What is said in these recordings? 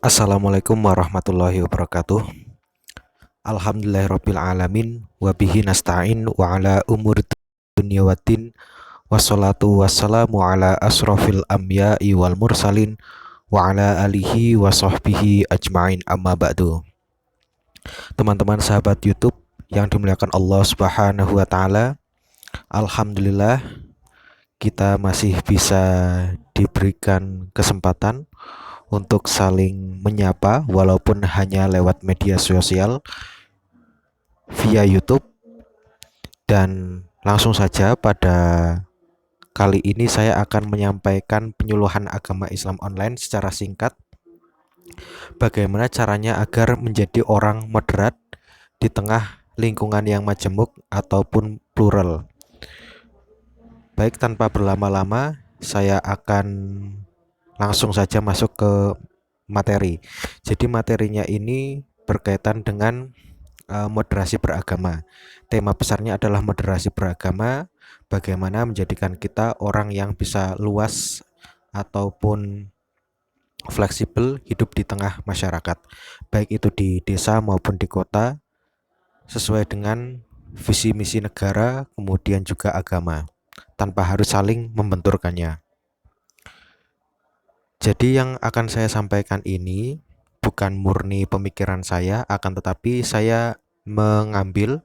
Assalamualaikum warahmatullahi wabarakatuh. Alhamdulillahirabbil alamin wa bihi nasta'in wa ala umur dunya waddin wassalatu wassalamu ala asrofil anbiya'i wal mursalin wa ala alihi wa sahbihi ajmain amma ba'du. Teman-teman sahabat YouTube yang dimuliakan Allah Subhanahu wa taala, alhamdulillah kita masih bisa diberikan kesempatan untuk saling menyapa walaupun hanya lewat media sosial via YouTube. Dan langsung saja pada kali ini saya akan menyampaikan penyuluhan agama Islam online secara singkat. Bagaimana caranya agar menjadi orang moderat di tengah lingkungan yang majemuk ataupun plural. Baik, tanpa berlama-lama saya akan langsung saja masuk ke materi. Jadi materinya ini berkaitan dengan moderasi beragama. Tema besarnya adalah moderasi beragama, bagaimana menjadikan kita orang yang bisa luas ataupun fleksibel hidup di tengah masyarakat, baik itu di desa maupun di kota, sesuai dengan visi misi negara, kemudian juga agama, tanpa harus saling membenturkannya. Jadi yang akan saya sampaikan ini bukan murni pemikiran saya, akan tetapi saya mengambil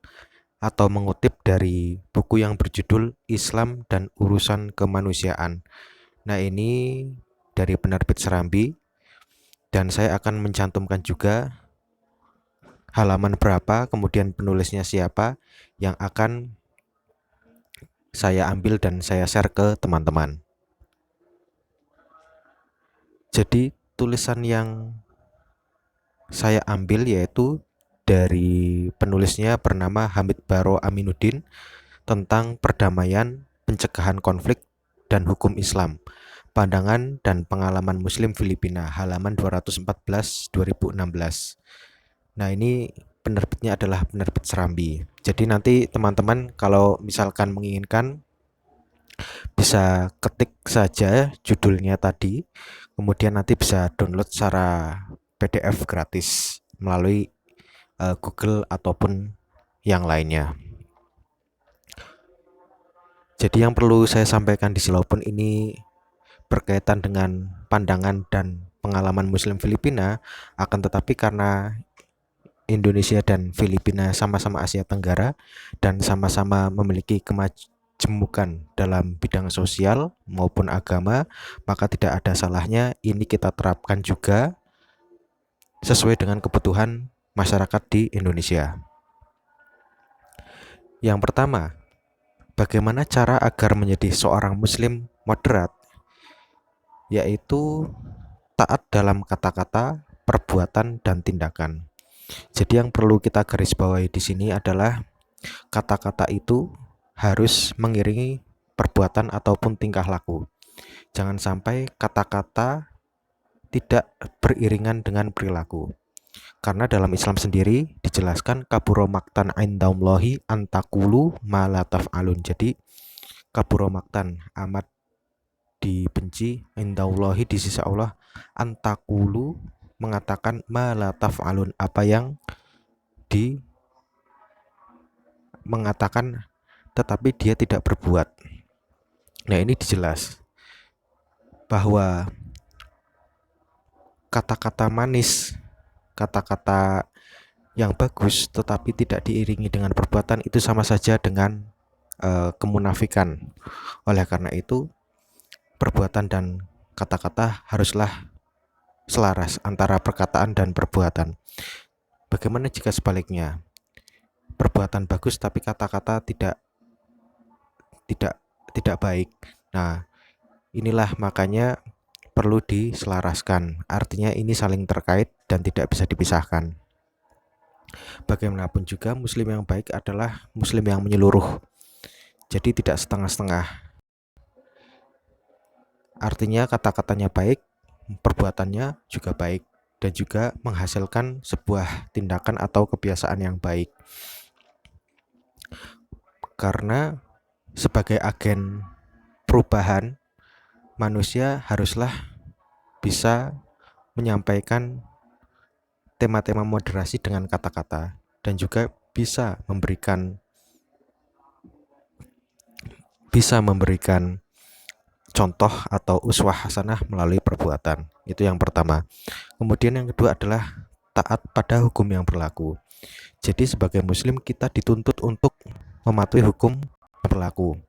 atau mengutip dari buku yang berjudul Islam dan Urusan Kemanusiaan. Nah, ini dari penerbit Serambi, dan saya akan mencantumkan juga halaman berapa, kemudian penulisnya siapa, yang akan saya ambil dan saya share ke teman-teman. Jadi tulisan yang saya ambil yaitu dari penulisnya bernama Hamid Baro Aminuddin tentang perdamaian, pencegahan konflik, dan hukum Islam, pandangan dan pengalaman Muslim Filipina, halaman 214 2016. Nah, ini penerbitnya adalah penerbit Serambi. Jadi nanti teman-teman kalau misalkan menginginkan bisa ketik saja judulnya tadi, kemudian nanti bisa download secara PDF gratis melalui Google ataupun yang lainnya. Jadi yang perlu saya sampaikan di sini pun ini berkaitan dengan pandangan dan pengalaman Muslim Filipina, akan tetapi karena Indonesia dan Filipina sama-sama Asia Tenggara dan sama-sama memiliki kemajemukan dalam bidang sosial maupun agama, maka tidak ada salahnya ini kita terapkan juga sesuai dengan kebutuhan masyarakat di Indonesia. Yang pertama, bagaimana cara agar menjadi seorang muslim moderat? Yaitu taat dalam kata-kata, perbuatan, dan tindakan. Jadi yang perlu kita garis bawahi di sini adalah kata-kata itu harus mengiringi perbuatan ataupun tingkah laku. Jangan sampai kata-kata tidak beriringan dengan perilaku. Karena dalam Islam sendiri dijelaskan kaburo maktan indallahi antakulu ma la taf'alun. Jadi kaburo maktan amat dibenci indallahi di sisi Allah, antakulu mengatakan ma la taf'alun, apa yang di mengatakan tetapi dia tidak berbuat. Nah, ini dijelas bahwa kata-kata manis, kata-kata yang bagus tetapi tidak diiringi dengan perbuatan itu sama saja dengan kemunafikan. Oleh karena itu, perbuatan dan kata-kata haruslah selaras antara perkataan dan perbuatan. Bagaimana jika sebaliknya? Perbuatan bagus tapi kata-kata tidak tidak baik. Nah, inilah makanya perlu diselaraskan. Artinya ini saling terkait dan tidak bisa dipisahkan. Bagaimanapun juga muslim yang baik adalah muslim yang menyeluruh. Jadi tidak setengah-setengah. Artinya kata-katanya baik, perbuatannya juga baik, dan juga menghasilkan sebuah tindakan atau kebiasaan yang baik. Karena sebagai agen perubahan, manusia haruslah bisa menyampaikan tema-tema moderasi dengan kata-kata, dan juga bisa memberikan contoh atau uswah hasanah melalui perbuatan. Itu yang pertama. Kemudian yang kedua adalah taat pada hukum yang berlaku. Jadi sebagai muslim kita dituntut untuk mematuhi hukum yang berlaku.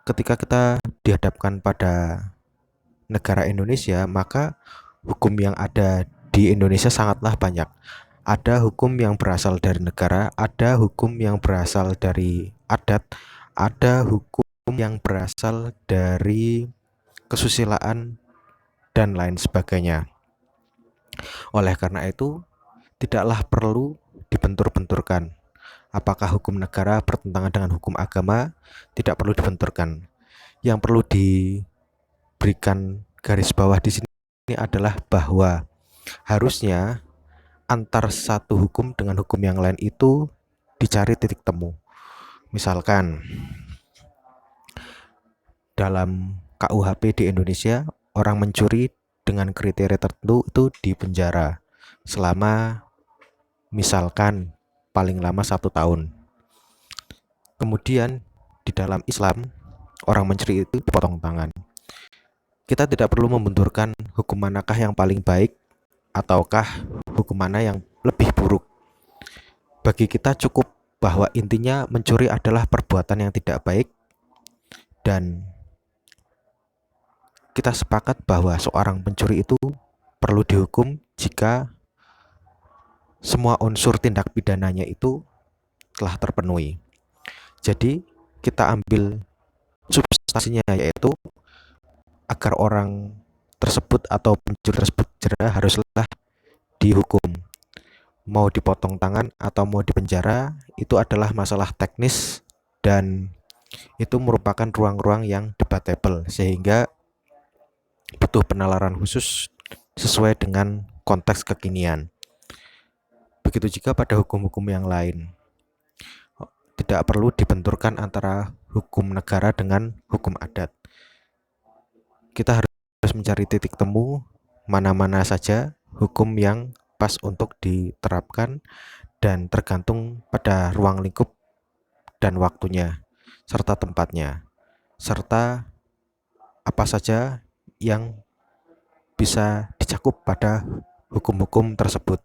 Ketika kita dihadapkan pada negara Indonesia, maka hukum yang ada di Indonesia sangatlah banyak. Ada hukum yang berasal dari negara, ada hukum yang berasal dari adat, ada hukum yang berasal dari kesusilaan, dan lain sebagainya. Oleh karena itu, tidaklah perlu dibentur-benturkan. Apakah hukum negara bertentangan dengan hukum agama? Tidak perlu dibenturkan. Yang perlu diberikan garis bawah di sini adalah bahwa harusnya antar satu hukum dengan hukum yang lain itu dicari titik temu. Misalkan dalam KUHP di Indonesia, orang mencuri dengan kriteria tertentu itu dipenjara selama misalkan paling lama 1 tahun. Kemudian di dalam Islam, orang mencuri itu dipotong tangan. Kita tidak perlu membenturkan hukum manakah yang paling baik ataukah hukum mana yang lebih buruk. Bagi kita cukup bahwa intinya mencuri adalah perbuatan yang tidak baik, dan kita sepakat bahwa seorang pencuri itu perlu dihukum jika semua unsur tindak pidananya itu telah terpenuhi. Jadi kita ambil substansinya, yaitu agar orang tersebut atau pencuri tersebut jerah haruslah dihukum. Mau dipotong tangan atau mau dipenjara itu adalah masalah teknis, dan itu merupakan ruang-ruang yang debatable, sehingga butuh penalaran khusus sesuai dengan konteks kekinian. Begitu juga pada hukum-hukum yang lain. Tidak perlu dibenturkan antara hukum negara dengan hukum adat. Kita harus mencari titik temu mana-mana saja hukum yang pas untuk diterapkan, dan tergantung pada ruang lingkup dan waktunya, serta tempatnya, serta apa saja yang bisa dicakup pada hukum-hukum tersebut.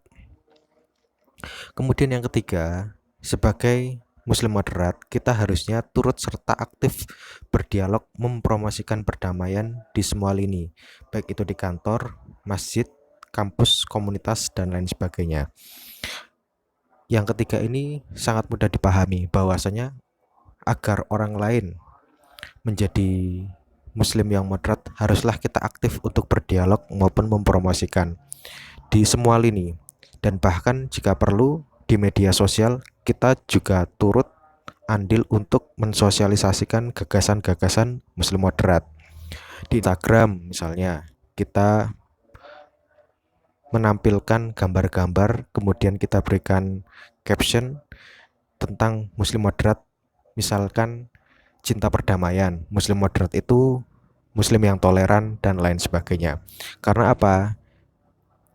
Kemudian yang ketiga, sebagai muslim moderat, kita harusnya turut serta aktif berdialog mempromosikan perdamaian di semua lini, baik itu di kantor, masjid, kampus, komunitas, dan lain sebagainya. Yang ketiga ini sangat mudah dipahami, bahwasanya agar orang lain menjadi muslim yang moderat, haruslah kita aktif untuk berdialog maupun mempromosikan di semua lini. Dan bahkan jika perlu di media sosial, kita juga turut andil untuk mensosialisasikan gagasan-gagasan muslim moderat. Di Instagram misalnya, kita menampilkan gambar-gambar, kemudian kita berikan caption tentang muslim moderat, misalkan cinta perdamaian, muslim moderat itu muslim yang toleran, dan lain sebagainya. Karena apa?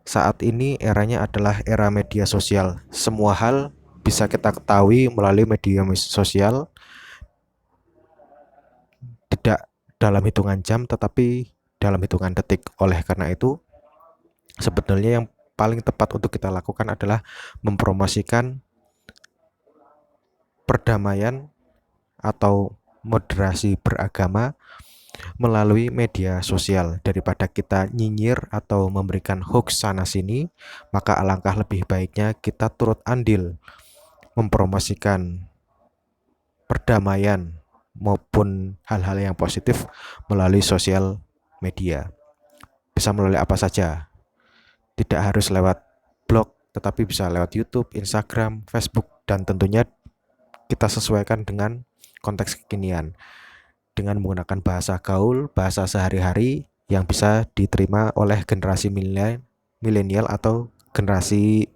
Saat ini eranya adalah era media sosial. Semua hal bisa kita ketahui melalui media sosial, tidak dalam hitungan jam tetapi dalam hitungan detik. Oleh karena itu, sebetulnya yang paling tepat untuk kita lakukan adalah mempromosikan perdamaian atau moderasi beragama melalui media sosial. Daripada kita nyinyir atau memberikan hoax sana sini, maka alangkah lebih baiknya kita turut andil mempromosikan perdamaian maupun hal-hal yang positif melalui sosial media. Bisa melalui apa saja, tidak harus lewat blog, tetapi bisa lewat YouTube, Instagram, Facebook, dan tentunya kita sesuaikan dengan konteks kekinian dengan menggunakan bahasa gaul, bahasa sehari-hari yang bisa diterima oleh generasi milenial atau generasi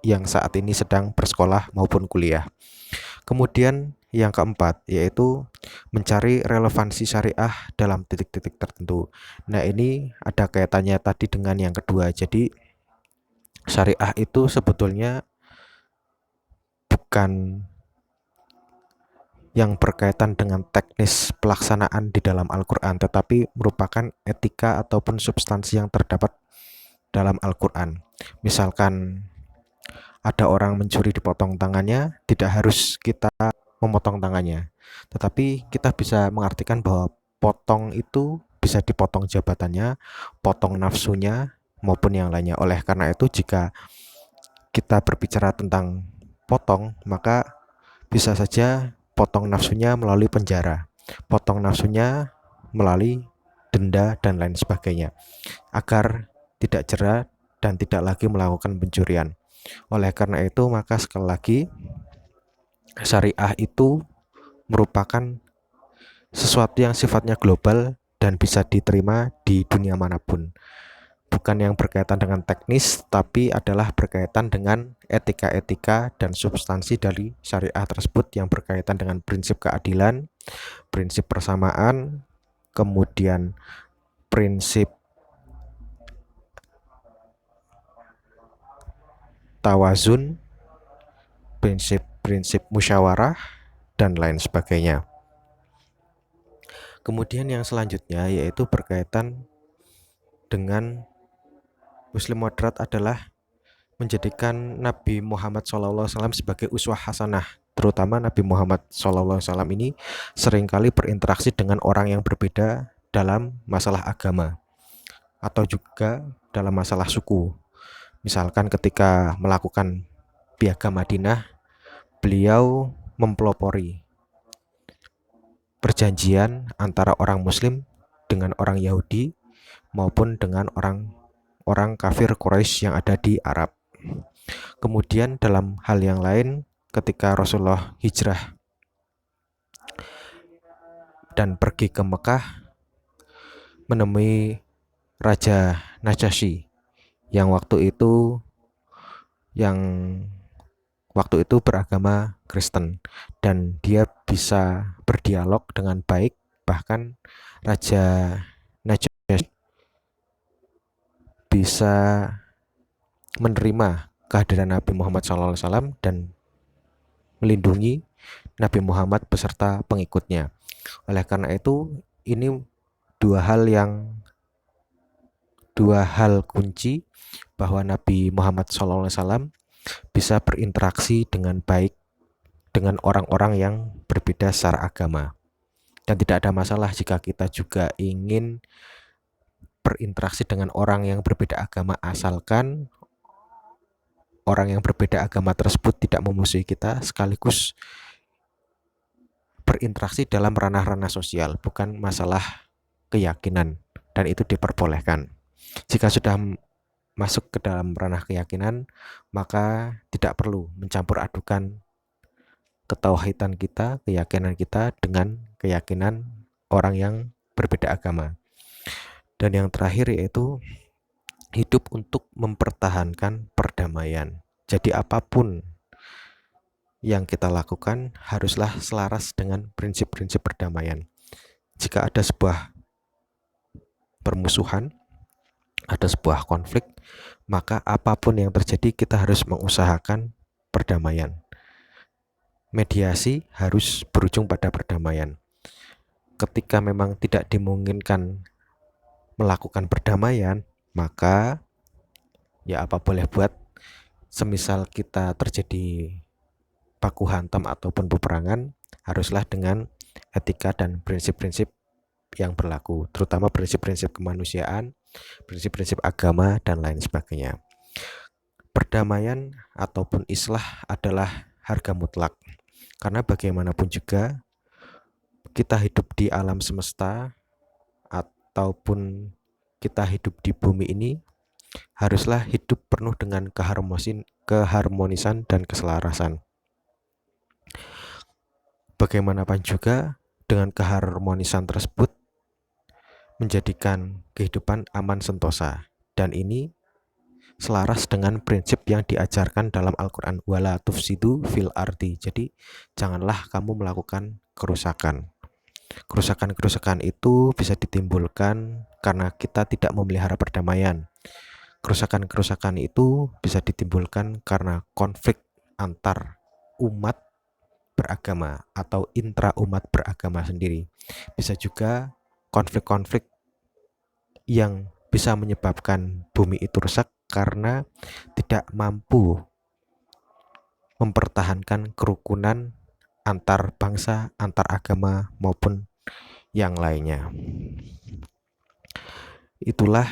yang saat ini sedang bersekolah maupun kuliah. Kemudian yang keempat, yaitu mencari relevansi syariah dalam titik-titik tertentu. Nah, ini ada kaitannya tadi dengan yang kedua. Jadi Syariah itu sebetulnya bukan yang berkaitan dengan teknis pelaksanaan di dalam Al-Quran, tetapi merupakan etika ataupun substansi yang terdapat dalam Al-Quran. Misalkan ada orang mencuri dipotong tangannya, tidak harus kita memotong tangannya, tetapi kita bisa mengartikan bahwa potong itu bisa dipotong jabatannya, potong nafsunya, maupun yang lainnya. Oleh karena itu, jika kita berbicara tentang potong, maka bisa saja potong nafsunya melalui penjara, potong nafsunya melalui denda dan lain sebagainya, agar tidak jerat dan tidak lagi melakukan pencurian. Oleh karena itu, maka sekali lagi, syariah itu merupakan sesuatu yang sifatnya global dan bisa diterima di dunia manapun. Bukan yang berkaitan dengan teknis, tapi adalah berkaitan dengan etika-etika dan substansi dari syariah tersebut yang berkaitan dengan prinsip keadilan, prinsip persamaan, kemudian prinsip tawazun, prinsip-prinsip musyawarah, dan lain sebagainya. Kemudian yang selanjutnya yaitu berkaitan dengan Muslim moderat adalah menjadikan Nabi Muhammad SAW sebagai uswah hasanah. Terutama Nabi Muhammad SAW ini seringkali berinteraksi dengan orang yang berbeda dalam masalah agama atau juga dalam masalah suku. Misalkan ketika melakukan piagam Madinah, beliau mempelopori perjanjian antara orang Muslim dengan orang Yahudi maupun dengan orang kafir Quraisy yang ada di Arab. Kemudian dalam hal yang lain, ketika Rasulullah hijrah dan pergi ke Mekah menemui Raja Najasyi yang yang waktu itu beragama Kristen, dan dia bisa berdialog dengan baik. Bahkan Raja Najasyi bisa menerima kehadiran Nabi Muhammad SAW dan melindungi Nabi Muhammad beserta pengikutnya. Oleh karena itu, ini dua hal kunci bahwa Nabi Muhammad SAW bisa berinteraksi dengan baik dengan orang-orang yang berbeda secara agama. Dan tidak ada masalah jika kita juga ingin berinteraksi dengan orang yang berbeda agama, asalkan orang yang berbeda agama tersebut tidak memusuhi kita, sekaligus berinteraksi dalam ranah-ranah sosial, bukan masalah keyakinan, dan itu diperbolehkan. Jika sudah masuk ke dalam ranah keyakinan, maka tidak perlu mencampur adukan ketauhidan kita, keyakinan kita dengan keyakinan orang yang berbeda agama. Dan yang terakhir yaitu hidup untuk mempertahankan perdamaian. Jadi apapun yang kita lakukan haruslah selaras dengan prinsip-prinsip perdamaian. Jika ada sebuah permusuhan, ada sebuah konflik, maka apapun yang terjadi kita harus mengusahakan perdamaian. Mediasi harus berujung pada perdamaian. Ketika memang tidak dimungkinkan melakukan perdamaian, maka ya apa boleh buat. Semisal kita terjadi baku hantam ataupun peperangan, haruslah dengan etika dan prinsip-prinsip yang berlaku, terutama prinsip-prinsip kemanusiaan, prinsip-prinsip agama, dan lain sebagainya. Perdamaian ataupun islah adalah harga mutlak, karena bagaimanapun juga kita hidup di alam semesta ataupun kita hidup di bumi ini haruslah hidup penuh dengan keharmonisan dan keselarasan. Bagaimanapun juga dengan keharmonisan tersebut menjadikan kehidupan aman sentosa, dan ini selaras dengan prinsip yang diajarkan dalam Al-Quran, wala tufsidu fil ardi. Jadi janganlah kamu melakukan kerusakan. Kerusakan-kerusakan itu bisa ditimbulkan karena kita tidak memelihara perdamaian, kerusakan-kerusakan itu bisa ditimbulkan karena konflik antar umat beragama atau intra umat beragama sendiri. Bisa juga konflik-konflik yang bisa menyebabkan bumi itu rusak karena tidak mampu mempertahankan kerukunan antar bangsa, antar agama maupun yang lainnya. Itulah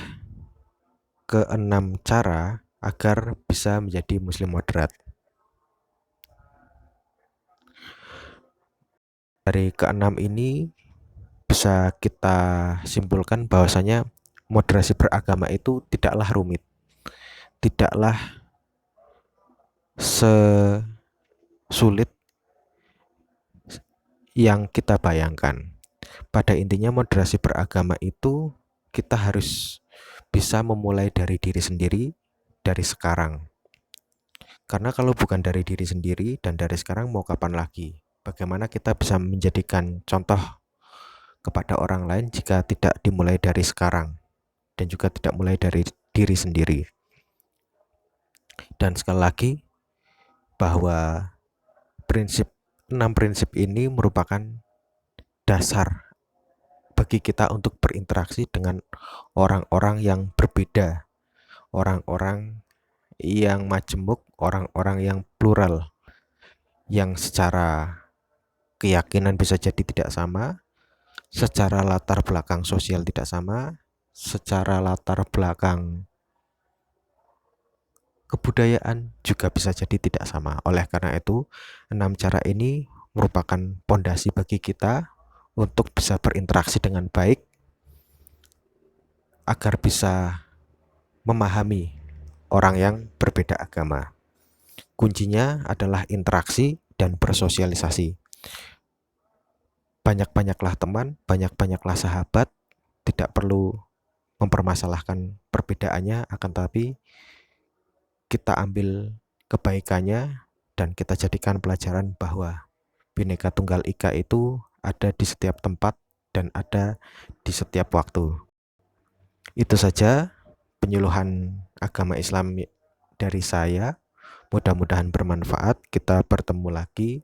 keenam cara agar bisa menjadi muslim moderat. Dari keenam ini bisa kita simpulkan bahwasanya moderasi beragama itu tidaklah rumit, tidaklah sesulit yang kita bayangkan. Pada intinya moderasi beragama itu kita harus bisa memulai dari diri sendiri dari sekarang. Karena kalau bukan dari diri sendiri dan dari sekarang mau kapan lagi? Bagaimana kita bisa menjadikan contoh kepada orang lain jika tidak dimulai dari sekarang dan juga tidak mulai dari diri sendiri? Dan sekali lagi bahwa enam prinsip ini merupakan dasar bagi kita untuk berinteraksi dengan orang-orang yang berbeda, orang-orang yang majemuk, orang-orang yang plural, yang secara keyakinan bisa jadi tidak sama, secara latar belakang sosial tidak sama, secara latar belakang kebudayaan juga bisa jadi tidak sama. Oleh karena itu, 6 cara ini merupakan pondasi bagi kita untuk bisa berinteraksi dengan baik agar bisa memahami orang yang berbeda agama. Kuncinya adalah interaksi dan bersosialisasi. Banyak-banyaklah teman, banyak-banyaklah sahabat, tidak perlu mempermasalahkan perbedaannya, akan tapi kita ambil kebaikannya dan kita jadikan pelajaran bahwa Bhinneka Tunggal Ika itu ada di setiap tempat dan ada di setiap waktu. Itu saja penyuluhan agama Islam dari saya. Mudah-mudahan bermanfaat. Kita bertemu lagi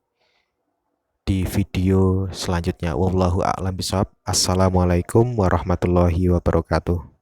di video selanjutnya. Wallahu a'lam bishawab. Assalamualaikum warahmatullahi wabarakatuh.